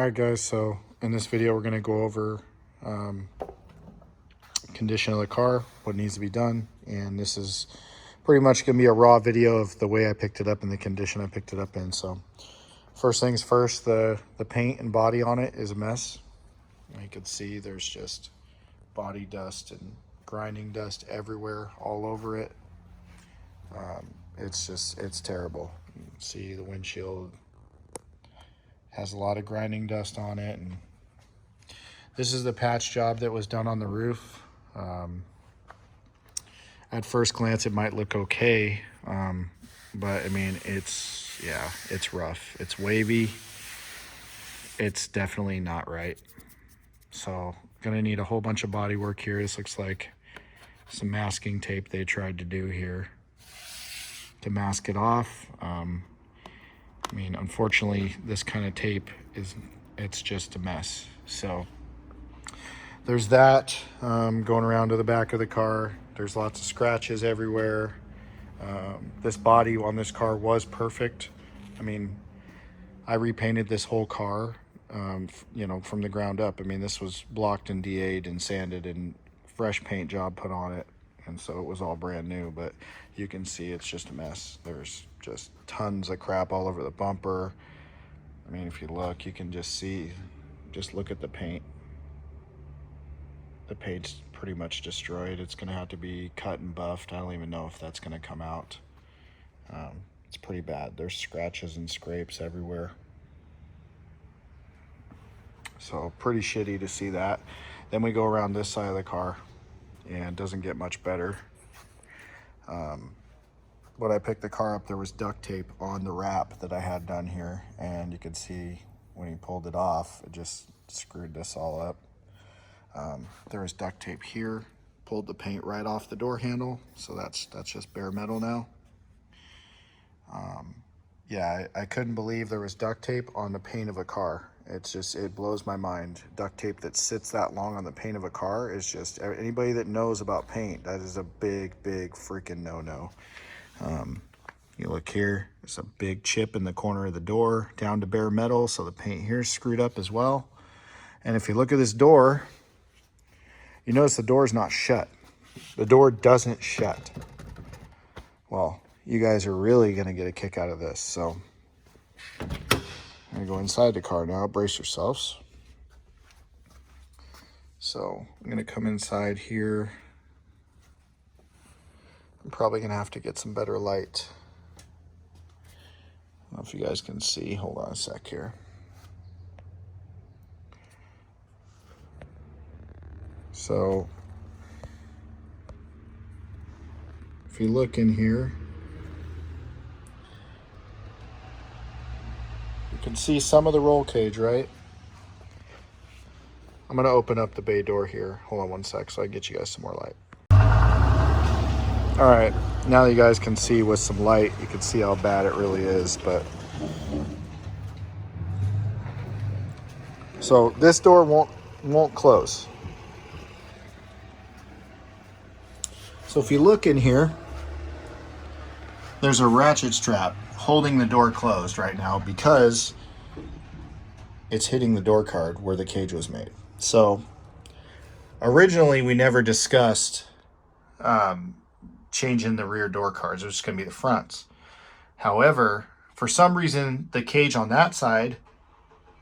Alright guys, so in this video we're going to go over condition of the car, what needs to be done, and this is pretty much going to be a raw video of the way I picked it up and the condition I picked it up in. So first things first, the paint and body on it is a mess. You can see there's just body dust and grinding dust everywhere, all over it. It's terrible. You can see the windshield has a lot of grinding dust on it, and this is the patch job that was done on the roof. At first glance it might look okay, but I mean it's rough, it's wavy, it's definitely not right. So gonna need a whole bunch of body work here. This looks like some masking tape they tried to do here to mask it off. I mean, unfortunately, this kind of tape it's just a mess. So there's that. Going around to the back of the car, there's lots of scratches everywhere. This body on this car was perfect. I mean, I repainted this whole car, you know, from the ground up. I mean, this was blocked and DA'd and sanded and fresh paint job put on it. And so it was all brand new, but you can see it's just a mess. There's just tons of crap all over the bumper. I mean, if you look, you can just see, just look at the paint. The paint's pretty much destroyed. It's gonna have to be cut and buffed. I don't even know if that's gonna come out. It's pretty bad. There's scratches and scrapes everywhere. So pretty shitty to see that. Then we go around this side of the car, and it doesn't get much better. When I picked the car up, there was duct tape on the wrap that I had done here, and you could see when he pulled it off, it just screwed this all up. There was duct tape here, pulled the paint right off the door handle, so that's just bare metal now. Yeah, I couldn't believe there was duct tape on the paint of a car. It blows my mind. Duct tape that sits that long on the paint of a car is just, anybody that knows about paint, that is a big freaking no-no. You look here, there's a big chip in the corner of the door down to bare metal, so the paint here is screwed up as well. And if you look at this door, you notice the door is not shut. The door doesn't shut. Well, you guys are really gonna get a kick out of this. So I'm gonna go inside the car now, brace yourselves. So I'm gonna come inside here. I'm probably gonna have to get some better light. I don't know if you guys can see, hold on a sec here. So if you look in here, you can see some of the roll cage, right? I'm gonna open up the bay door here. Hold on one sec so I can get you guys some more light. All right, now that you guys can see with some light, you can see how bad it really is, but. So this door won't close. So if you look in here, there's a ratchet strap holding the door closed right now because it's hitting the door card where the cage was made. So originally we never discussed changing the rear door cards. It was just going to be the fronts. However, for some reason, the cage on that side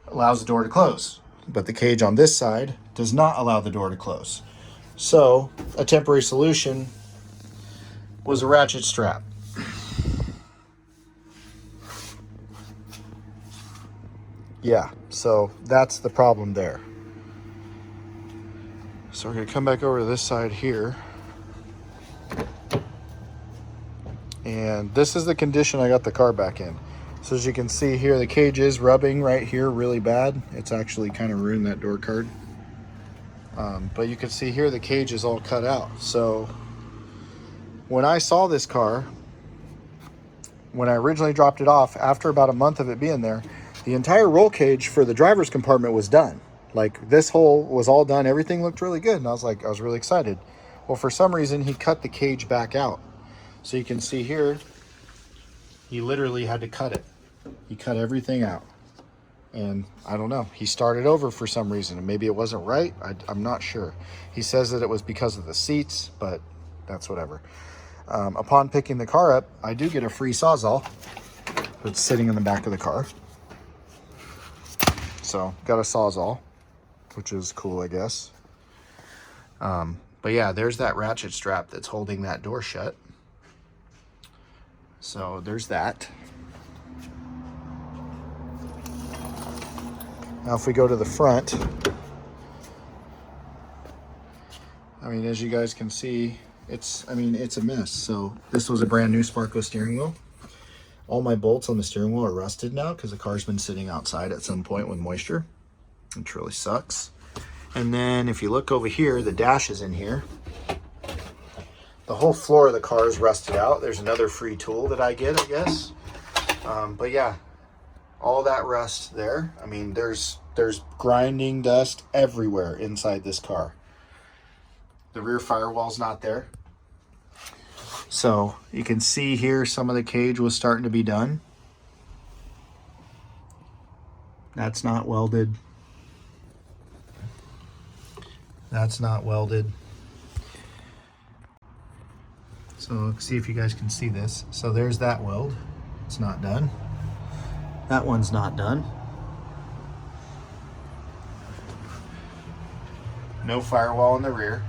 allows the door to close, but the cage on this side does not allow the door to close. So a temporary solution was a ratchet strap. Yeah, so that's the problem there. So we're gonna come back over to this side here. And this is the condition I got the car back in. So as you can see here, the cage is rubbing right here really bad. It's actually kind of ruined that door card. But you can see here the cage is all cut out. So when I saw this car, when I originally dropped it off, after about a month of it being there, the entire roll cage for the driver's compartment was done. Like this hole was all done. Everything looked really good. And I was really excited. Well, for some reason, he cut the cage back out. So you can see here, he literally had to cut it. He cut everything out. and I don't know. He started over for some reason, and maybe it wasn't right. I'm not sure. He says that it was because of the seats, but that's whatever. Upon picking the car up, I do get a free Sawzall that's sitting in the back of the car. So got a Sawzall, which is cool, I guess. But yeah, there's that ratchet strap that's holding that door shut. So there's that. Now if we go to the front, I mean, as you guys can see, it's a mess. So this was a brand new Sparco steering wheel. All my bolts on the steering wheel are rusted now because the car's been sitting outside at some point with moisture, which really sucks. And then if you look over here, the dash is in here. The whole floor of the car is rusted out. There's another free tool that I get, I guess. But yeah, all that rust there. I mean, there's grinding dust everywhere inside this car. The rear firewall's not there. So you can see here some of the cage was starting to be done. That's not welded. That's not welded. So see if you guys can see this. So there's that weld. It's not done. That one's not done. No firewall in the rear.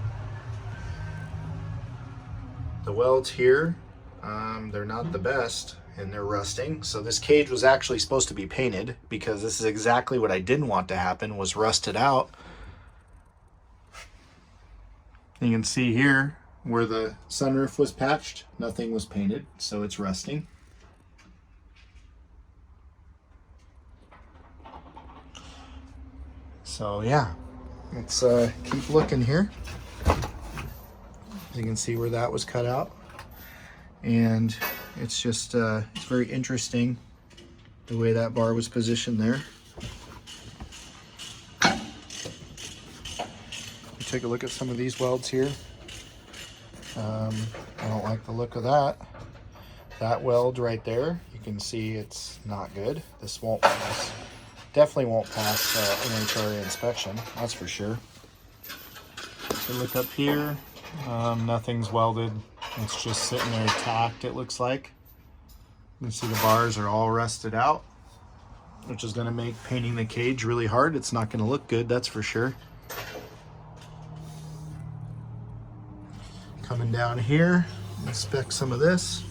The welds here, they're not the best and they're rusting. So this cage was actually supposed to be painted because this is exactly what I didn't want to happen, was rusted out. You can see here where the sunroof was patched, nothing was painted, so it's rusting. So yeah, let's keep looking here. You can see where that was cut out, and it's just it's very interesting the way that bar was positioned there. Take a look at some of these welds here. I don't like the look of that. That weld right there, you can see it's not good. This won't pass, definitely won't pass an NHRA inspection, that's for sure. So look up here. Nothing's welded. It's just sitting there tacked, it looks like. You can see the bars are all rusted out, which is going to make painting the cage really hard. It's not going to look good, that's for sure. Coming down here, inspect some of this.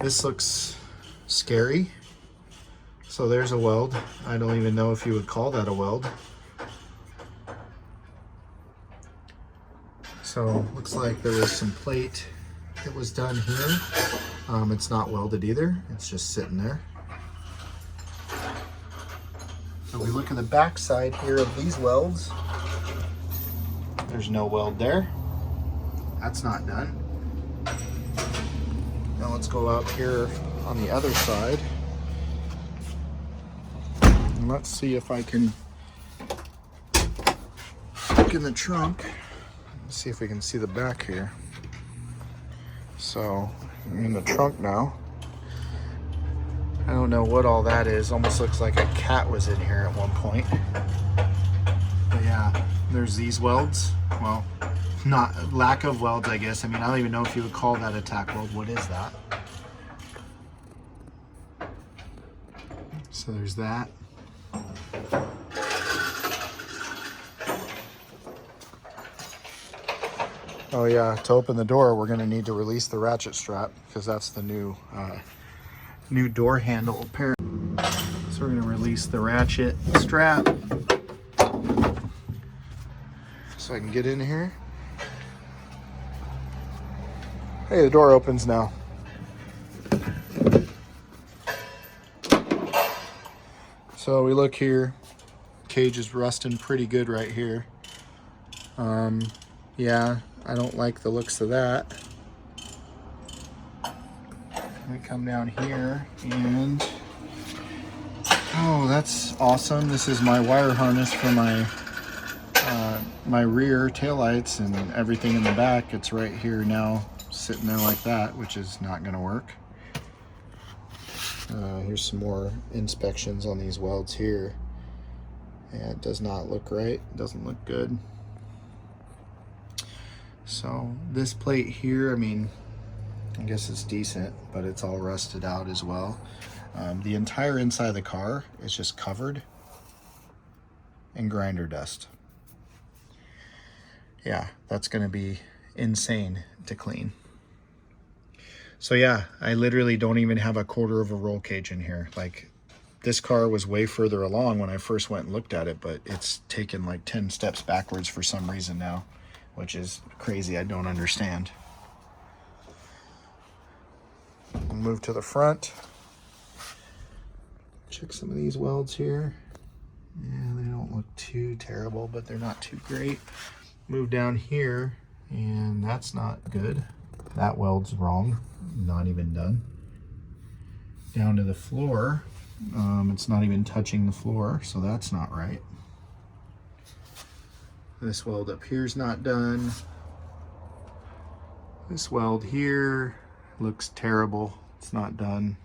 This looks scary. So there's a weld. I don't even know if you would call that a weld. So looks like there was some plate that was done here. It's not welded either. It's just sitting there. So we look at the back side here of these welds. There's no weld there. That's not done. Now let's go out here on the other side. And let's see if I can look in the trunk. See if we can see the back here. So I'm in the trunk now. I don't know what all that is. Almost looks like a cat was in here at one point. But yeah, there's these welds. Well, not lack of welds, I guess. I mean, I don't even know if you would call that a tack weld. What is that? So there's that. Oh yeah, to open the door, we're gonna need to release the ratchet strap because that's the new door handle apparently. So we're gonna release the ratchet strap so I can get in here. Hey, the door opens now. So we look here, cage is rusting pretty good right here. Yeah, I don't like the looks of that. We come down here and, oh, that's awesome. This is my wire harness for my rear taillights and everything in the back. It's right here now, sitting there like that, which is not gonna work. Here's some more inspections on these welds here. Yeah, it does not look right. It doesn't look good. So this plate here, I mean, I guess it's decent, but it's all rusted out as well. The entire inside of the car is just covered in grinder dust. Yeah, that's gonna be insane to clean. So yeah, I literally don't even have a quarter of a roll cage in here. Like, this car was way further along when I first went and looked at it, but it's taken like 10 steps backwards for some reason now, which is crazy. I don't understand. We'll move to the front. Check some of these welds here. Yeah, they don't look too terrible, but they're not too great. Move down here, and that's not good. That weld's wrong, not even done. Down to the floor, it's not even touching the floor, so that's not right. This weld up here is not done. This weld here looks terrible. It's not done.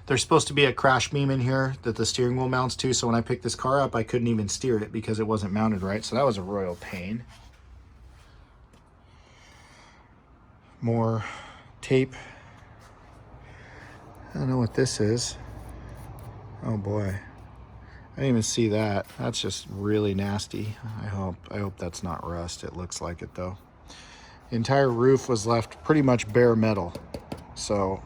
There's supposed to be a crash beam in here that the steering wheel mounts to, so when I picked this car up, I couldn't even steer it because it wasn't mounted right, so that was a royal pain. More tape. I don't know what this is. Oh boy. I didn't even see that. That's just really nasty. I hope that's not rust. It looks like it though. The entire roof was left pretty much bare metal. So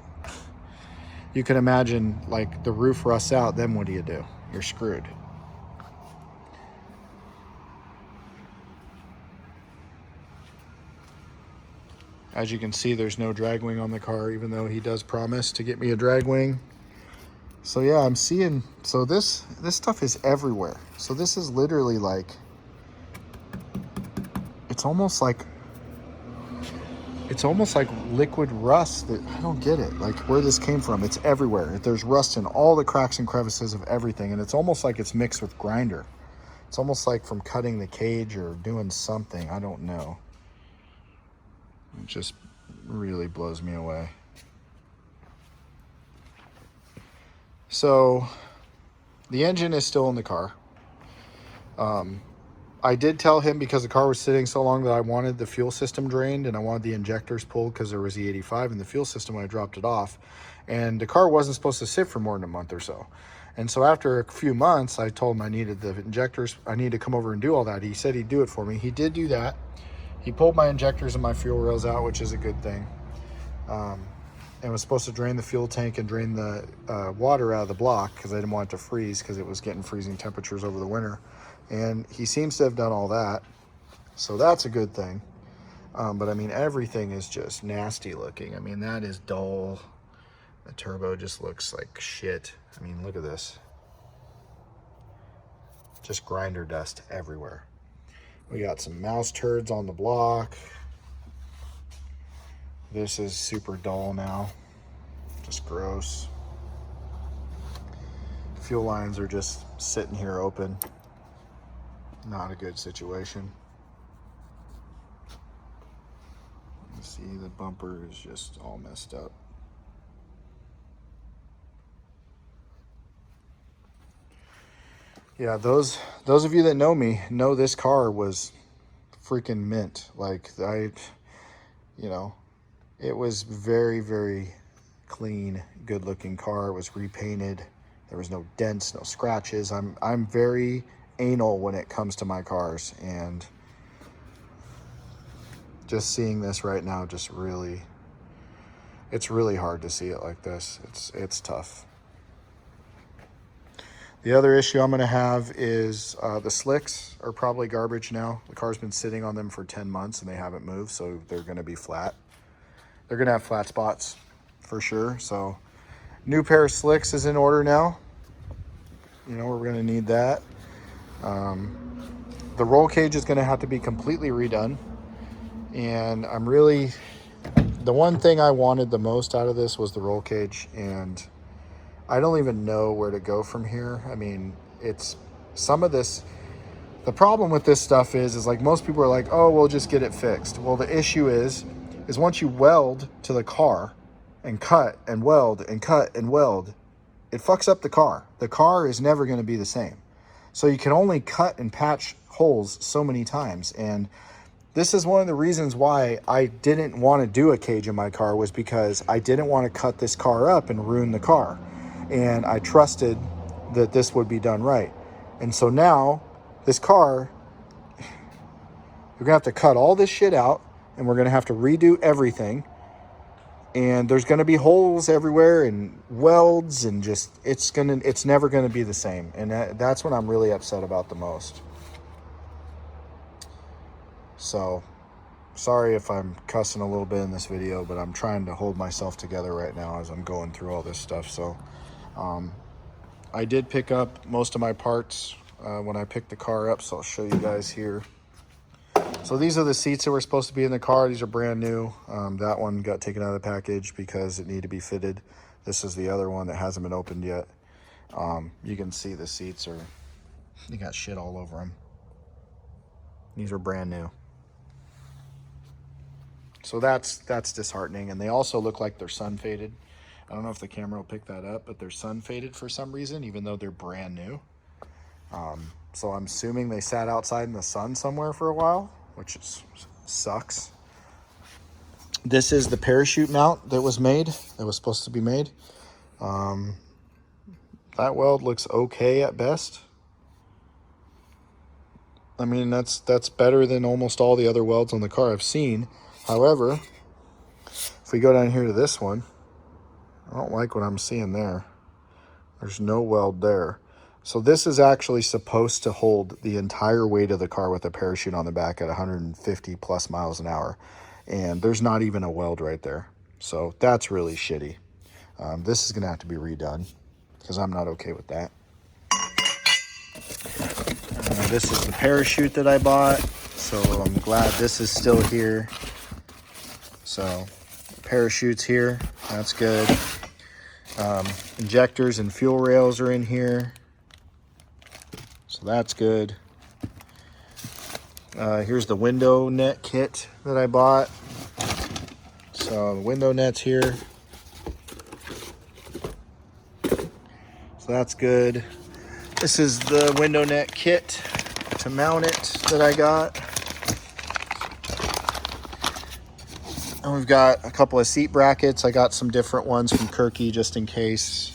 you can imagine, like, the roof rusts out, then what do? You're screwed. As you can see, there's no drag wing on the car, even though he does promise to get me a drag wing. So yeah, I'm seeing, so this stuff is everywhere. So this is literally like, it's almost like liquid rust. That I don't get it, like where this came from. It's everywhere. There's rust in all the cracks and crevices of everything, and it's almost like it's mixed with grinder. It's almost like from cutting the cage or doing something. I don't know. It just really blows me away. So the engine is still in the car. I did tell him, because the car was sitting so long, that I wanted the fuel system drained and I wanted the injectors pulled because there was the 85 in the fuel system when I dropped it off. And the car wasn't supposed to sit for more than a month or so. And so after a few months, I told him I needed the injectors. I needed to come over and do all that. He said he'd do it for me. He did do that. He pulled my injectors and my fuel rails out, which is a good thing. And was supposed to drain the fuel tank and drain the water out of the block because I didn't want it to freeze because it was getting freezing temperatures over the winter. And he seems to have done all that. So that's a good thing. But I mean, everything is just nasty looking. I mean, that is dull. The turbo just looks like shit. I mean, look at this. Just grinder dust everywhere. We got some mouse turds on the block. This is super dull now. Just gross. Fuel lines are just sitting here open. Not a good situation. You see the bumper is just all messed up. Yeah, those of you that know me know this car was freaking mint. Like, you know, it was very, very clean, good looking car. It was repainted. There was no dents, no scratches. I'm very anal when it comes to my cars, and just seeing this right now, just really, it's really hard to see it like this. It's tough. The other issue I'm going to have is the slicks are probably garbage now. The car's been sitting on them for 10 months and they haven't moved, so they're going to be flat. They're going to have flat spots for sure. So new pair of slicks is in order now. You know, we're going to need that. The roll cage is going to have to be completely redone. And the one thing I wanted the most out of this was the roll cage, and I don't even know where to go from here. I mean, it's some of this, the problem with this stuff is like most people are like, oh, we'll just get it fixed. Well, the issue is once you weld to the car and cut and weld and cut and weld, it fucks up the car. The car is never going to be the same. So you can only cut and patch holes so many times. And this is one of the reasons why I didn't want to do a cage in my car, was because I didn't want to cut this car up and ruin the car. And I trusted that this would be done right. And so now this car, we're going to have to cut all this shit out, and we're going to have to redo everything. And there's going to be holes everywhere and welds, and just, it's never going to be the same. And that's what I'm really upset about the most. So, sorry if I'm cussing a little bit in this video, but I'm trying to hold myself together right now as I'm going through all this stuff. So, I did pick up most of my parts when I picked the car up, so I'll show you guys here. So these are the seats that were supposed to be in the car. These are brand new. That one got taken out of the package because it needed to be fitted. This is the other one that hasn't been opened yet. You can see the seats they got shit all over them. These are brand new. So that's disheartening. And they also look like they're sun faded. I don't know if the camera will pick that up, but they're sun faded for some reason, even though they're brand new. So I'm assuming they sat outside in the sun somewhere for a while, which sucks. This is the parachute mount that was supposed to be made. That weld looks okay at best. I mean, that's better than almost all the other welds on the car I've seen. However, if we go down here to this one, I don't like what I'm seeing there. There's no weld there. So this is actually supposed to hold the entire weight of the car with a parachute on the back at 150 plus miles an hour. And there's not even a weld right there. So that's really shitty. This is going to have to be redone because I'm not okay with that. This is the parachute that I bought. So I'm glad this is still here. So parachute's here. That's good. Injectors and fuel rails are in here. So that's good. Here's the window net kit that I bought. So the window net's here. So that's good. This is the window net kit to mount it that I got. And we've got a couple of seat brackets. I got some different ones from Kirky just in case.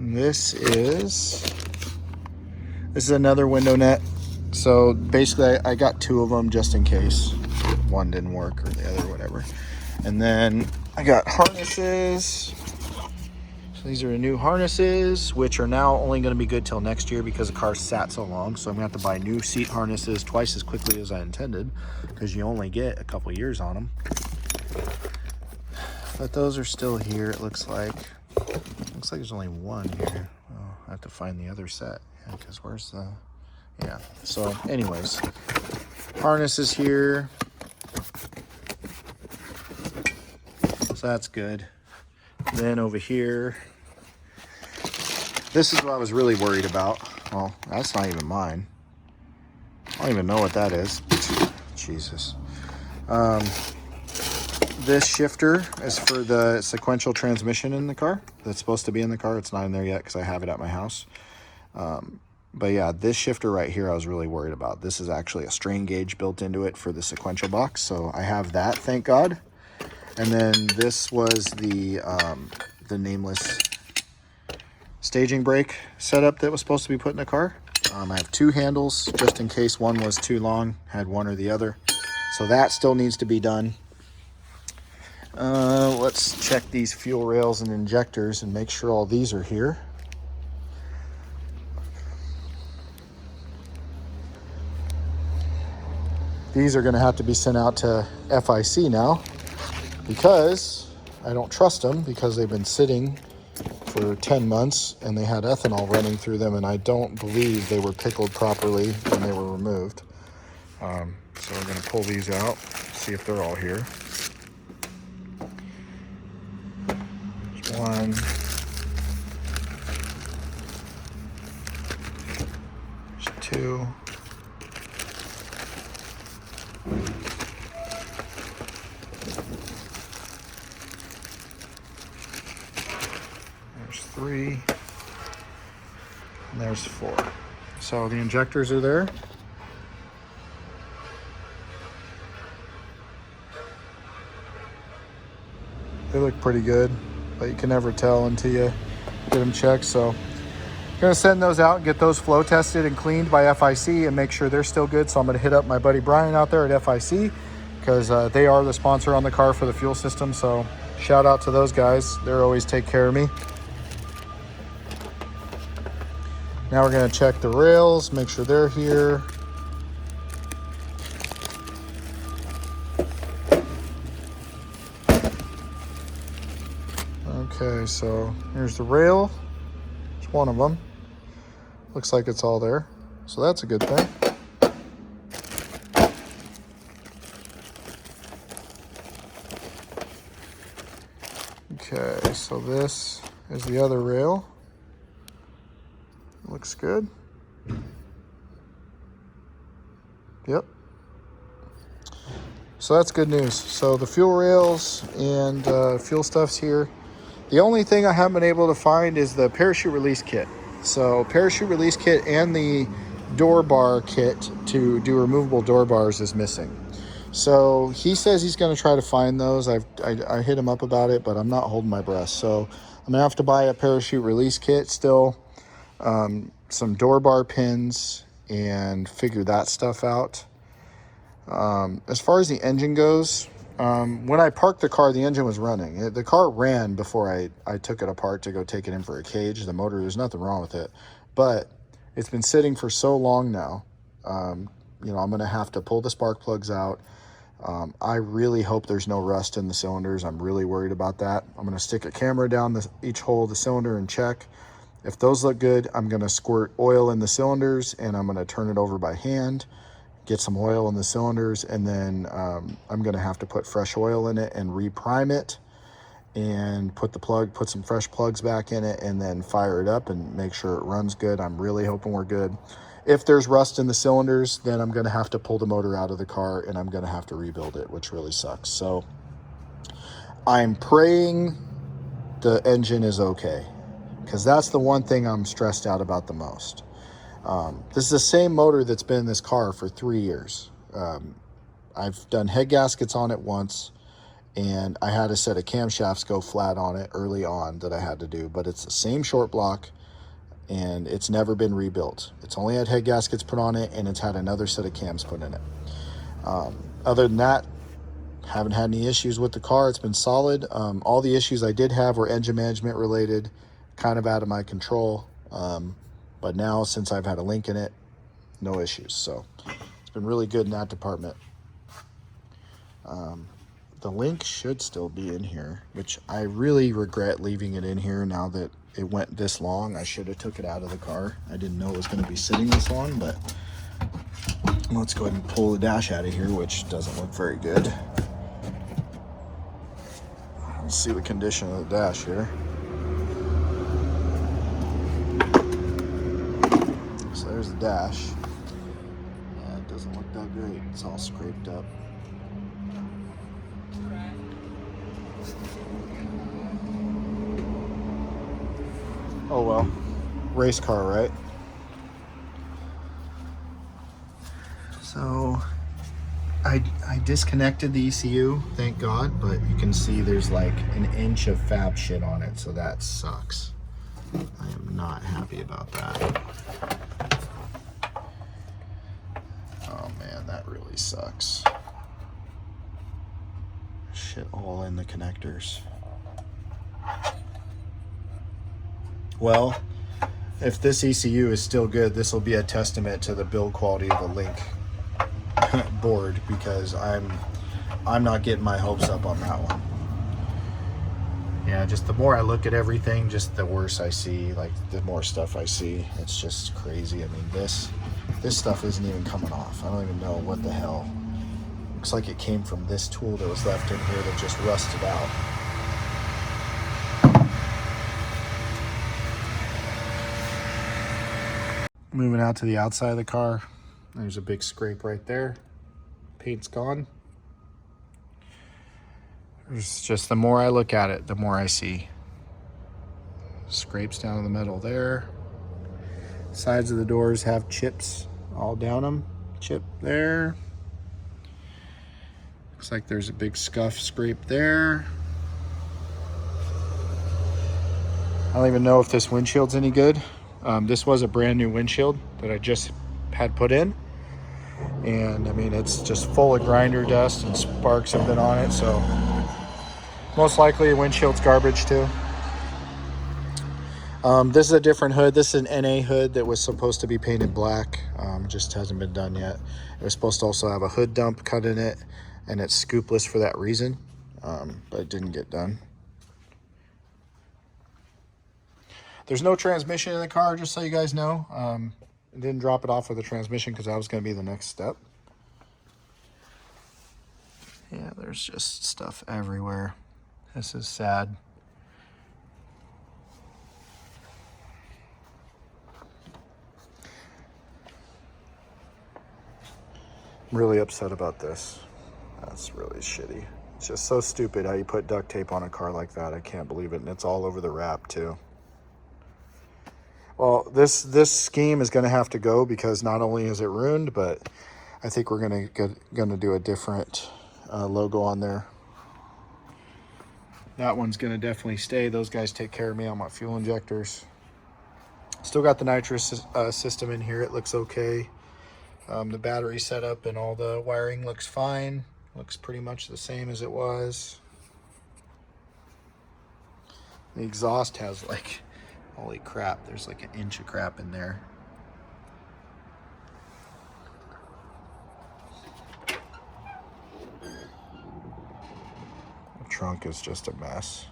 This is another window net. So basically I got two of them just in case one didn't work or the other, whatever. And then I got harnesses. So these are the new harnesses, which are now only going to be good till next year because the car sat so long. So I'm going to have to buy new seat harnesses twice as quickly as I intended because you only get a couple years on them. But those are still here, it looks like. Looks like there's only one here. Oh, I have to find the other set. Yeah, because where's the... Yeah, so anyways. Harness is here. So that's good. Then over here. This is what I was really worried about. Well, that's not even mine. I don't even know what that is. Jesus. This shifter is for the sequential transmission in the car. That's supposed to be in the car. It's not in there yet because I have it at my house. But yeah, this shifter right here I was really worried about. This is actually a strain gauge built into it for the sequential box. So I have that, thank God. And then this was the nameless staging brake setup that was supposed to be put in the car. I have two handles just in case one was too long, had one or the other. So that still needs to be done. Let's check these fuel rails and injectors and make sure all these are here. These are going to have to be sent out to FIC now because I don't trust them because they've been sitting for 10 months and they had ethanol running through them and I don't believe they were pickled properly when they were removed. So we're going to pull these out, see if they're all here. There's one. There's two. 3, and there's 4. So the injectors are there. They look pretty good, but you can never tell until you get them checked. So I'm gonna send those out and get those flow tested and cleaned by FIC and make sure they're still good. So I'm gonna hit up my buddy Brian out there at FIC because they are the sponsor on the car for the fuel system. So shout out to those guys. They're always take care of me. Now we're gonna check the rails, make sure they're here. Okay, so here's the rail. It's one of them. Looks like it's all there. So that's a good thing. Okay, so this is the other rail. Looks good. Yep. So that's good news. So the fuel rails and fuel stuff's here. The only thing I haven't been able to find is the parachute release kit. So parachute release kit and the door bar kit to do removable door bars is missing. So he says he's going to try to find those. I hit him up about it, but I'm not holding my breath. So I'm going to have to buy a parachute release kit still, some door bar pins, and figure that stuff out. As far as the engine goes, when I parked the car, the engine was running. The car ran before I took it apart to go take it in for a cage. The motor, there's nothing wrong with it, but it's been sitting for so long now. You know, I'm going to have to pull the spark plugs out. I really hope there's no rust in the cylinders. I'm really worried about that. I'm going to stick a camera down each hole of the cylinder and check. If those look good, I'm going to squirt oil in the cylinders and I'm going to turn it over by hand, get some oil in the cylinders, and then I'm going to have to put fresh oil in it and reprime it and put some fresh plugs back in it and then fire it up and make sure it runs good. I'm really hoping we're good. If there's rust in the cylinders, then I'm going to have to pull the motor out of the car and I'm going to have to rebuild it, which really sucks. So I'm praying the engine is okay, because that's the one thing I'm stressed out about the most. This is the same motor that's been in this car for 3 years. I've done head gaskets on it once, and I had a set of camshafts go flat on it early on that I had to do, but it's the same short block, and it's never been rebuilt. It's only had head gaskets put on it, and it's had another set of cams put in it. Other than that, haven't had any issues with the car. It's been solid. All the issues I did have were engine management related, kind of out of my control. But now, since I've had a link in it, no issues. So it's been really good in that department. The link should still be in here, which I really regret leaving it in here now that it went this long. I should have took it out of the car. I didn't know it was going to be sitting this long, but let's go ahead and pull the dash out of here, which doesn't look very good. Let's see the condition of the dash here. So there's the dash. Yeah, it doesn't look that great. It's all scraped up. Oh well, race car, right? So I disconnected the ECU, thank God, but you can see there's like an inch of fab shit on it, so that sucks. I am not happy about that. Oh man, that really sucks. Shit all in the connectors. Well, if this ECU is still good, this will be a testament to the build quality of the Link board, because I'm not getting my hopes up on that one. Yeah, just the more I look at everything, just the worse I see. Like, the more stuff I see, it's just crazy. I mean, this stuff isn't even coming off. I don't even know what the hell. Looks like it came from this tool that was left in here that just rusted out. Moving out to the outside of the car, there's a big scrape right there. Paint's gone. There's just, the more I look at it, the more I see. Scrapes down the middle there. Sides of the doors have chips all down them. Chip there. Looks like there's a big scuff scrape there. I don't even know if this windshield's any good. This was a brand new windshield that I just had put in. And I mean, it's just full of grinder dust and sparks have been on it. So most likely windshield's garbage too. This is a different hood. This is an NA hood that was supposed to be painted black. Just hasn't been done yet. It was supposed to also have a hood dump cut in it, and it's scoopless for that reason, but it didn't get done. There's no transmission in the car, just so you guys know. I didn't drop it off with a transmission because that was going to be the next step. Yeah, there's just stuff everywhere. This is sad. I'm really upset about this. That's really shitty. It's just so stupid how you put duct tape on a car like that. I can't believe it. And it's all over the wrap too. Well, this scheme is going to have to go because not only is it ruined, but I think we're going to do a different logo on there. That one's going to definitely stay. Those guys take care of me on my fuel injectors. Still got the nitrous system in here. It looks okay. The battery setup and all the wiring looks fine. Looks pretty much the same as it was. The exhaust has like, holy crap, there's like an inch of crap in there. The trunk is just a mess.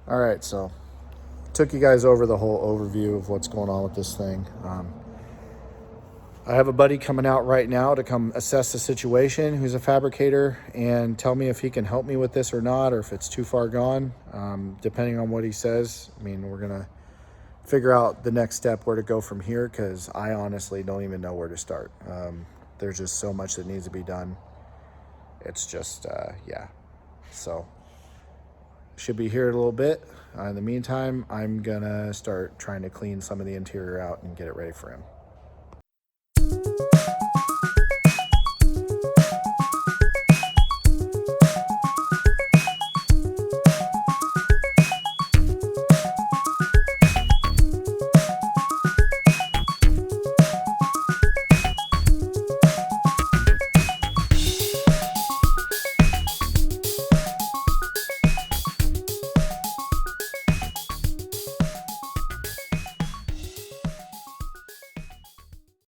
All right, so took you guys over the whole overview of what's going on with this thing. I have a buddy coming out right now to come assess the situation, who's a fabricator, and tell me if he can help me with this or not, or if it's too far gone. Depending on what he says, I mean, we're gonna figure out the next step, where to go from here, because I honestly don't even know where to start. There's just so much that needs to be done. It's just, yeah. So should be here in a little bit. In the meantime, I'm gonna start trying to clean some of the interior out and get it ready for him.